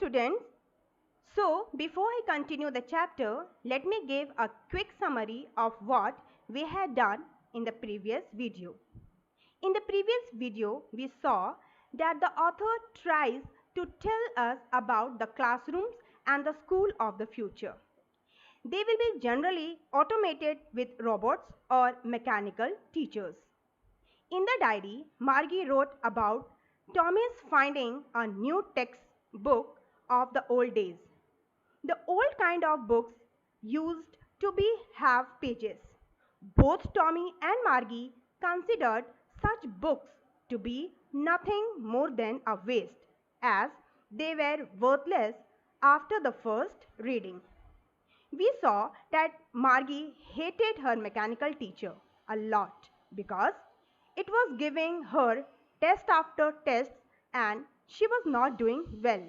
students. So, before I continue the chapter, let me give a quick summary of what we had done in the previous video. In the previous video, we saw that the author tries to tell us about the classrooms and the school of the future. They will be generally automated with robots or mechanical teachers. In the diary, Margie wrote about Tommy's finding a new textbook of the old days. The old kind of books used to be half pages. Both Tommy and Margie considered such books to be nothing more than a waste, as they were worthless after the first reading. We saw that Margie hated her mechanical teacher a lot because it was giving her test after test and she was not doing well.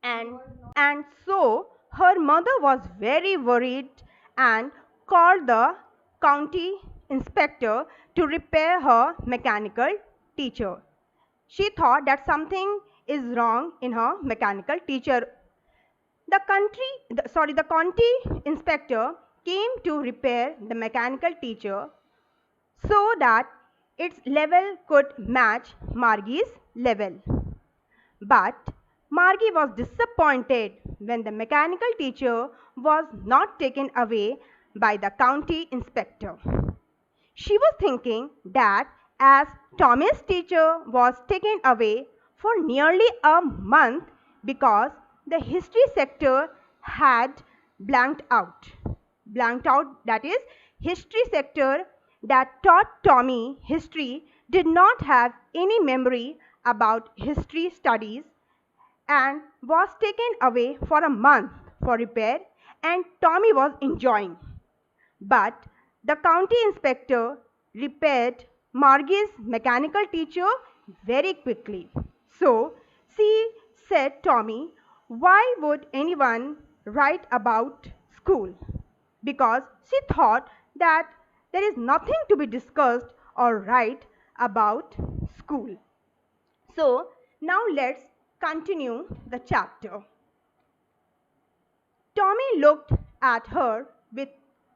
And, and so her mother was very worried and called the county inspector to repair her mechanical teacher. She thought that something is wrong in her mechanical teacher. The county inspector came to repair the mechanical teacher so that its level could match Margie's level. But Margie was disappointed when the mechanical teacher was not taken away by the county inspector. She was thinking that as Tommy's teacher was taken away for nearly a month because the history sector had blanked out. Blanked out, that is, history sector that taught Tommy history did not have any memory about history studies and was taken away for a month for repair, and Tommy was enjoying. But the county inspector repaired Margie's mechanical teacher very quickly. So she said, Tommy, why would anyone write about school? Because she thought that there is nothing to be discussed or write about school. So now let's continue the chapter. Tommy looked at her with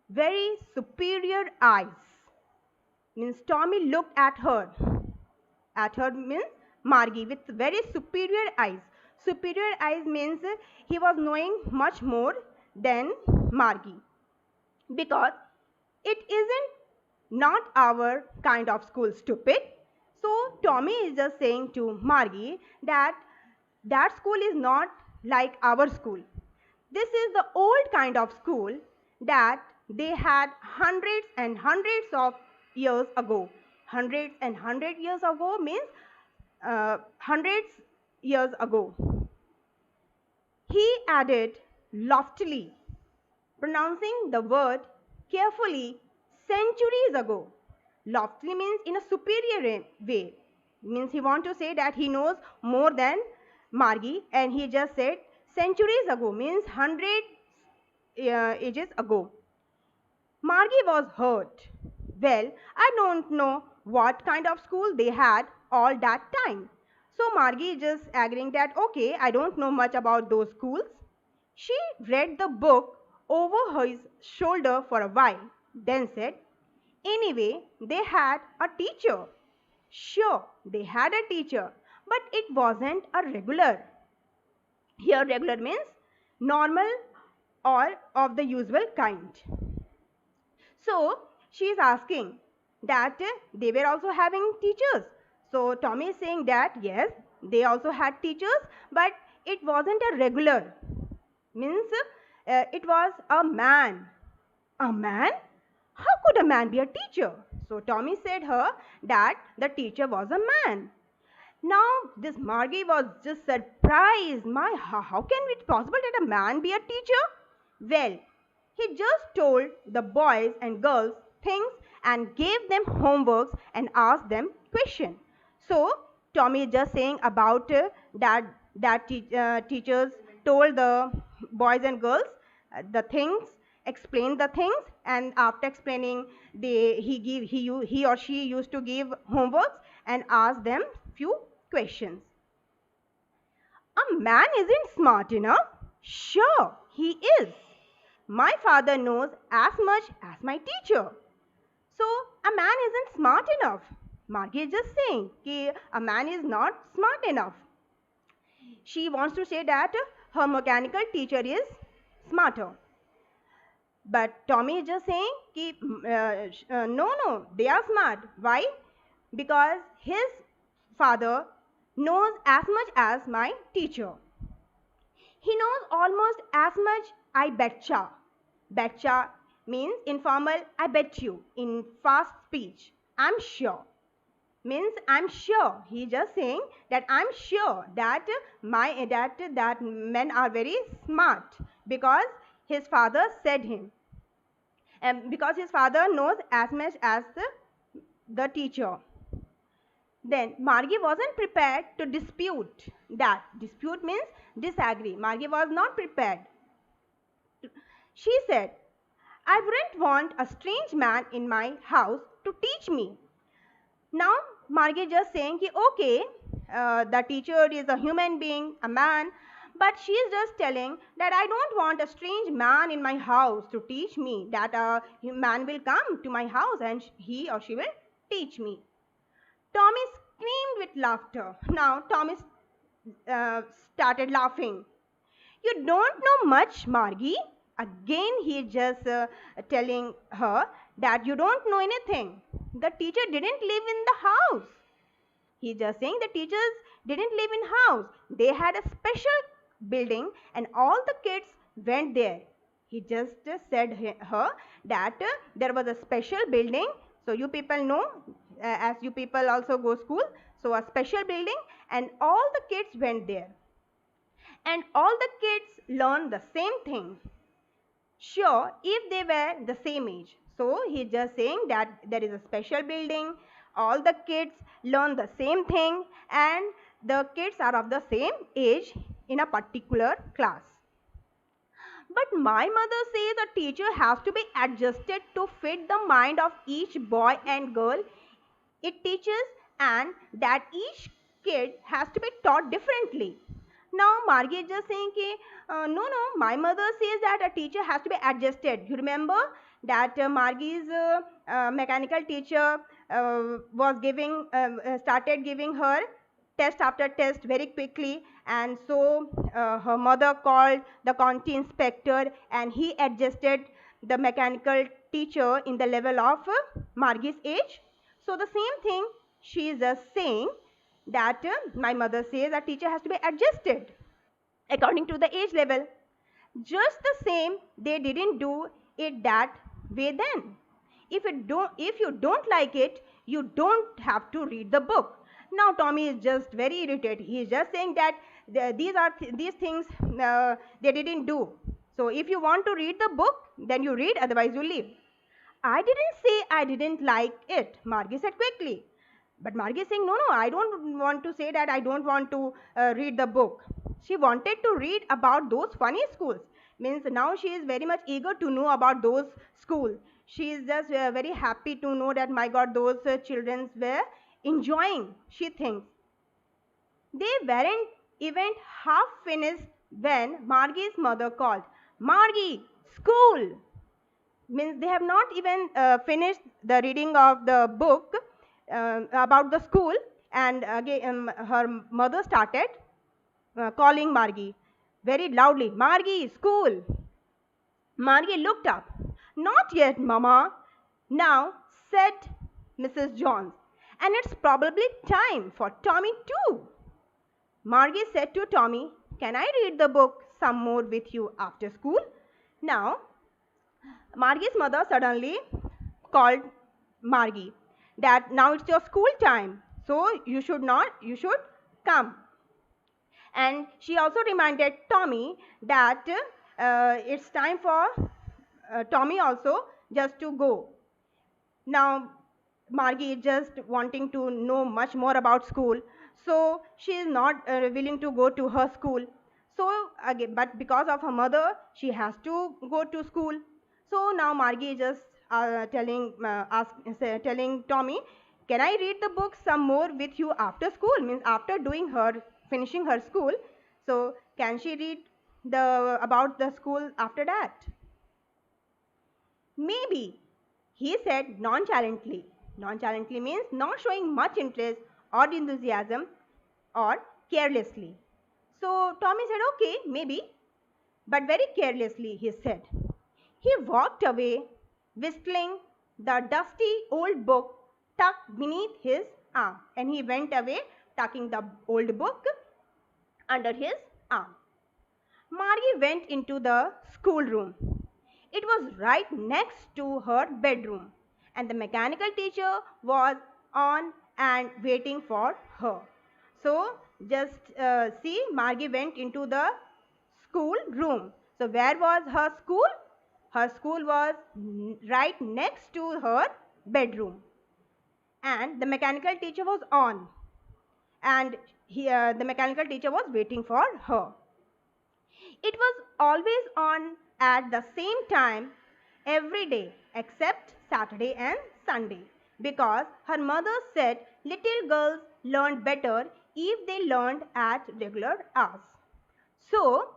very superior eyes. Means Tommy looked at her. At her means Margie with very superior eyes. Superior eyes means he was knowing much more than Margie. Because it isn't not our kind of school, stupid. So Tommy is just saying to Margie that that school is not like our school. This is the old kind of school that they had hundreds and hundreds of years ago. Hundreds and hundred years ago means hundreds years ago. He added loftily, pronouncing the word carefully, centuries ago. Loftily means in a superior way. Means he wants to say that he knows more than Margie, and he just said centuries ago means hundred ages ago. Margie was hurt. Well, I don't know what kind of school they had all that time. So Margie just agreeing that okay, I don't know much about those schools. She read the book over his shoulder for a while, then said, anyway, they had a teacher. Sure, they had a teacher, but it wasn't a regular. Here regular means normal or of the usual kind. So she is asking that they were also having teachers. So Tommy is saying that yes, they also had teachers, but it wasn't a regular. Means it was a man. A man? How could a man be a teacher? So Tommy said her that the teacher was a man. Now this Margie was just surprised. How can it be possible that a man be a teacher? Well, he just told the boys and girls things and gave them homeworks and asked them questions. So Tommy is just saying about that teachers told the boys and girls the things, explained the things, and after explaining, he or she used to give homeworks and ask them few questions. A man isn't smart enough. Sure, he is. My father knows as much as my teacher. So, a man isn't smart enough. Margie is just saying that a man is not smart enough. She wants to say that her mechanical teacher is smarter. But Tommy is just saying no, they are smart. Why? Because his father knows as much as my teacher. He knows almost as much, I betcha. Betcha means informal, I bet you. In fast speech, I'm sure. Means I'm sure. He's just saying that I'm sure that that men are very smart because his father said him. And because his father knows as much as the teacher. Then Margie wasn't prepared to dispute that. Dispute means disagree. Margie was not prepared. She said, I wouldn't want a strange man in my house to teach me. Now Margie just saying, okay, the teacher is a human being, a man, but she is just telling that I don't want a strange man in my house to teach me, that a man will come to my house and he or she will teach me. Tommy screamed with laughter. Now Tommy started laughing. You don't know much, Margie. Again, he just telling her that you don't know anything. The teacher didn't live in the house. He just saying the teachers didn't live in house. They had a special building and all the kids went there. He just said her that there was a special building. So you people know, as you people also go school. So a special building and all the kids went there. And all the kids learned the same thing. Sure, if they were the same age. So he's just saying that there is a special building, all the kids learn the same thing, and the kids are of the same age in a particular class. But my mother says a teacher has to be adjusted to fit the mind of each boy and girl it teaches, and that each kid has to be taught differently. Now Margie is just saying no, my mother says that a teacher has to be adjusted. You remember that Margie's mechanical teacher was giving started giving her test after test very quickly, and so her mother called the county inspector and he adjusted the mechanical teacher in the level of Margie's age. So the same thing she is just saying that my mother says a teacher has to be adjusted according to the age level. Just the same, they didn't do it that way then. If you don't like it, you don't have to read the book. Now Tommy is just very irritated. He is just saying that these things they didn't do. So if you want to read the book, then you read, otherwise you leave. I didn't say I didn't like it, Margie said quickly. But Margie is saying, no, I don't want to say that I don't want to read the book. She wanted to read about those funny schools. Means now she is very much eager to know about those schools. She is just very happy to know that, my God, those children were enjoying, she thinks. They weren't even half finished when Margie's mother called, Margie, school! Means they have not even finished the reading of the book about the school, and again her mother started calling Margie very loudly, Margie, school. Margie looked up. Not yet, Mama. Now, said Mrs. Johns, and it's probably time for Tommy too. Margie said to Tommy, can I read the book some more with you after school? Now, Margie's mother suddenly called Margie that now it's your school time, so you should come. And she also reminded Tommy that it's time for Tommy also just to go. Now Margie is just wanting to know much more about school, so she is not willing to go to her school. So again, but because of her mother, she has to go to school. So now Margie is just telling Tommy, can I read the book some more with you after school? Means after finishing her school, So can she read the about the school after that? Maybe, he said nonchalantly. Nonchalantly means not showing much interest or enthusiasm or carelessly. So Tommy said, okay, maybe, but very carelessly, he said. He walked away, whistling the dusty old book tucked beneath his arm, and he went away, tucking the old book under his arm. Margie went into the schoolroom. It was right next to her bedroom, and the mechanical teacher was on and waiting for her. So, just see, Margie went into the school room. So, where was her school? Her school was right next to her bedroom, and the mechanical teacher was on, and the mechanical teacher was waiting for her. It was always on at the same time every day except Saturday and Sunday, because her mother said little girls learned better if they learned at regular hours. So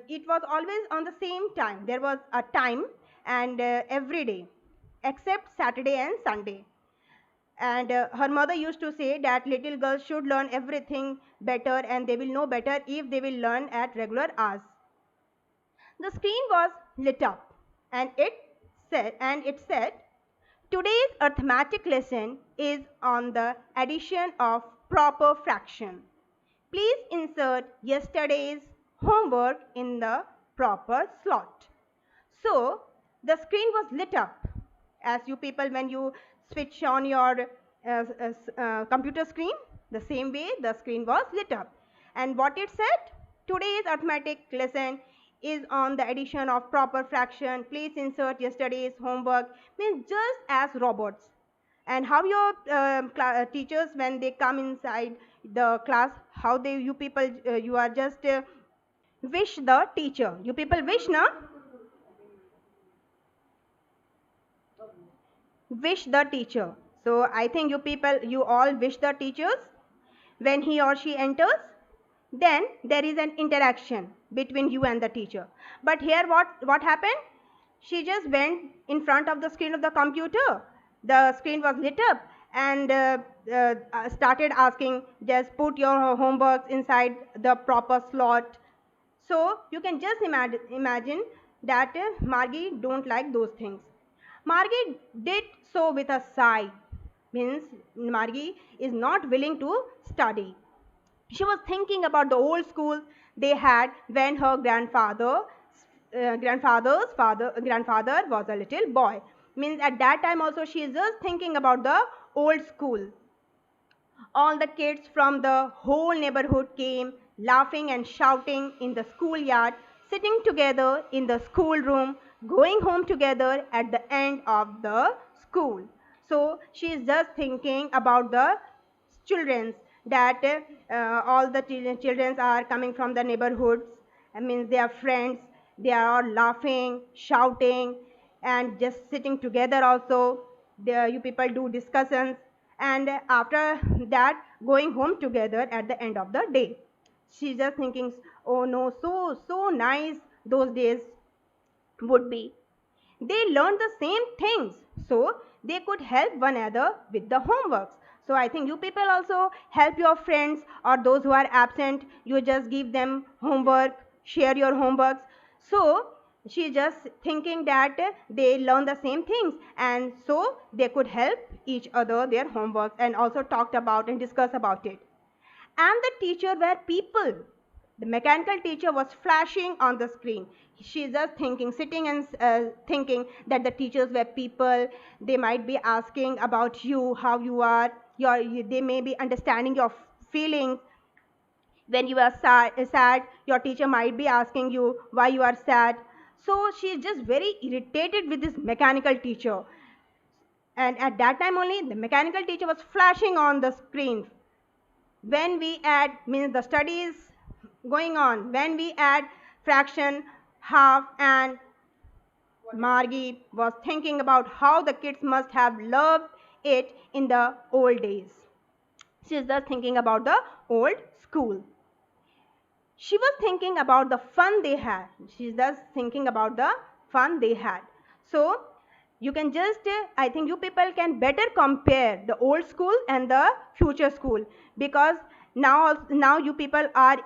it was always on the same time. There was a time, and every day except Saturday and Sunday. And her mother used to say that little girls should learn everything better, and they will know better if they will learn at regular hours. The screen was lit up, and it said, today's arithmetic lesson is on the addition of proper fraction. Please insert yesterday's homework in the proper slot. So the screen was lit up, as you people, when you switch on your computer screen, the same way the screen was lit up. And what it said? Today's arithmetic lesson is on the addition of proper fraction. Please insert yesterday's homework. Means just as robots. And how your teachers, when they come inside the class, how they, you people, you are just wish the teacher. You people wish, na? Wish the teacher. So I think you people, you all wish the teachers when he or she enters. Then there is an interaction between you and the teacher. But here what happened? She just went in front of the screen of the computer. The screen was lit up, and started asking, just put your homework inside the proper slot. So you can just imagine that Margie don't like those things. Margie did so with a sigh. Means Margie is not willing to study. She was thinking about the old school they had when her grandfather was a little boy. Means at that time also she is just thinking about the old school. All the kids from the whole neighborhood came, laughing and shouting in the schoolyard, sitting together in the schoolroom, going home together at the end of the school. So she is just thinking about the children, that all the children are coming from the neighborhoods. I mean, they are friends. They are all laughing, shouting, and just sitting together also. You people do discussions, and after that going home together at the end of the day. She's just thinking, oh no, so nice those days would be. They learned the same things, so they could help one another with the homeworks. So I think you people also help your friends, or those who are absent, you just give them homework, share your homeworks. So she's just thinking that they learn the same things, and so they could help each other their homework, and also talked about and discuss about it. And the teacher were people. The mechanical teacher was flashing on the screen. She's just thinking, sitting and thinking that the teachers were people. They might be asking about you, how you are. They may be understanding your feelings. When you are sad, your teacher might be asking you why you are sad. So she's just very irritated with this mechanical teacher. And at that time only, the mechanical teacher was flashing on the screen. When we add, means the study is going on, when we add fraction, half, and Margie was thinking about how the kids must have loved it in the old days. She is just thinking about the old school. She was thinking about the fun they had. She's just thinking about the fun they had. So you can just, I think you people can better compare the old school and the future school, because now you people are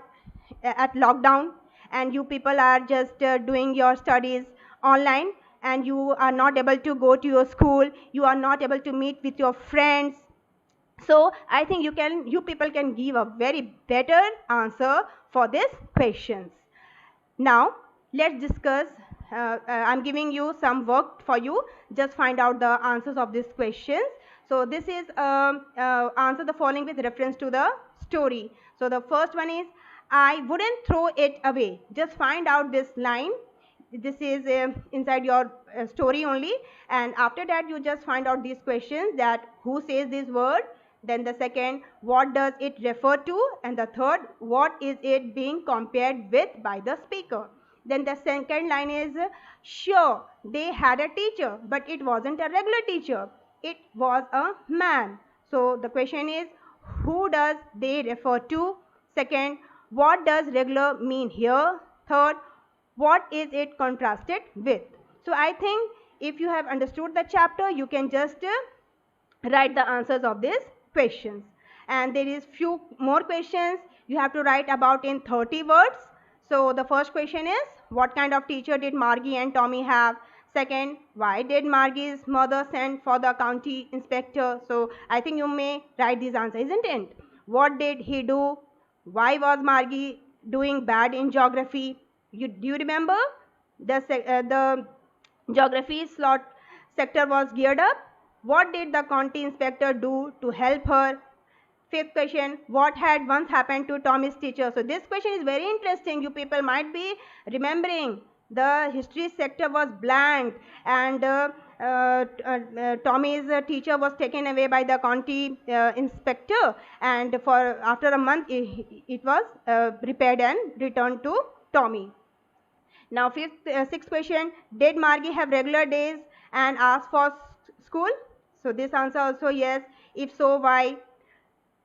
at lockdown, and you people are just doing your studies online, and you are not able to go to your school, you are not able to meet with your friends. So I think you people can give a very better answer for these questions. Now let's discuss. I'm giving you some work for you. Just find out the answers of these questions. So this is answer the following with reference to the story. So the first one is, I wouldn't throw it away. Just find out this line. This is inside your story only, and after that you just find out these questions, that who says this word, then the second, what does it refer to, and the third, what is it being compared with by the speaker. Then the second line is, sure, they had a teacher, but it wasn't a regular teacher, it was a man. So the question is, who does they refer to? Second, what does regular mean here? Third, what is it contrasted with? So I think if you have understood the chapter, you can just write the answers of these questions. And there is few more questions you have to write about in 30 words. So the first question is, what kind of teacher did Margie and Tommy have? Second, why did Margie's mother send for the county inspector? So I think you may write these answers, isn't it? What did he do? Why was Margie doing bad in geography? Do you remember? The geography slot sector was geared up. What did the county inspector do to help her? Fifth question, what had once happened to Tommy's teacher? So this question is very interesting. You people might be remembering the history sector was blank, and Tommy's teacher was taken away by the county inspector, and for after a month it was repaired and returned to Tommy. Now sixth question, did Margie have regular days and ask for school? So this answer also yes. If so, why?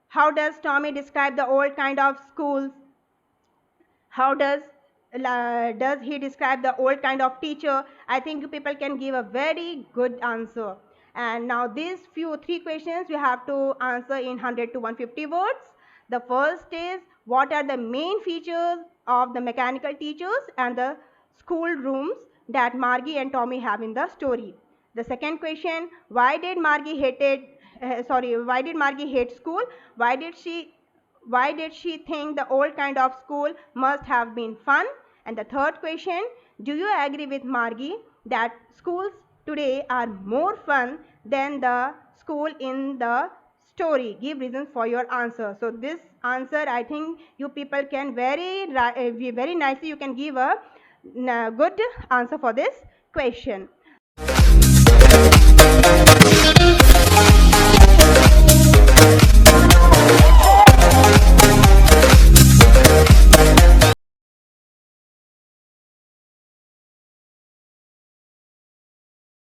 How does Tommy describe the old kind of schools? How does he describe the old kind of teacher? I think you people can give a very good answer. And now these three questions you have to answer in 100 to 150 words. The first is, what are the main features of the mechanical teachers and the school rooms that Margie and Tommy have in the story? The second question, why did Margie hate school? Why did she think the old kind of school must have been fun? And the third question, do you agree with Margie that schools today are more fun than the school in the story? Give reasons for your answer. So this answer, I think you people can very nicely you can give a good answer for this question.